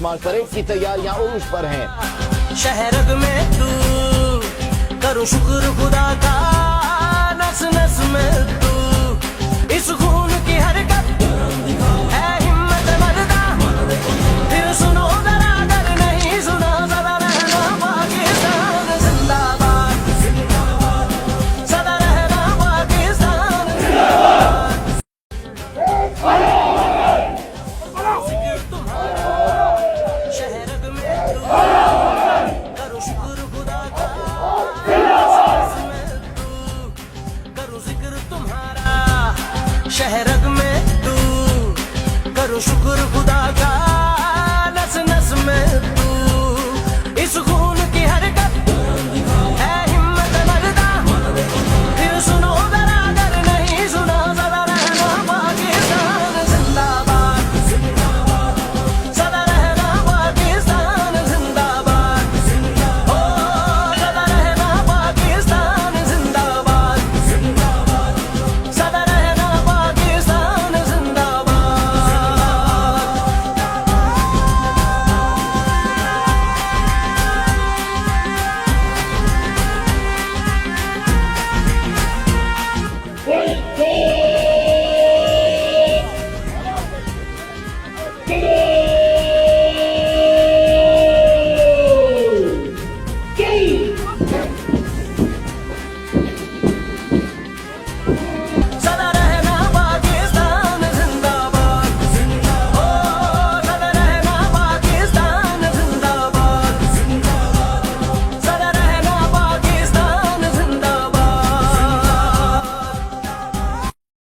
Christmas parade की तैयारियां उरूज पर हैं। शहरग में तू करूं शुक्र खुदा का, नस नस में तू इस खून की हरकत है हिम्मत मर्दा। फिर सुनो जरा अगर नहीं सुना, सदा रहना पाकिस्तान जिंदाबाद, सदा रहना पाकिस्तान जिंदाबाद। जिक्र तुम्हारा शहरग में तू करूं शुक्र खुदा का, नस में तू करूं जिक्र तुम्हारा। शहरग में तू करूं शुक्र खुदा का, नस नस में तू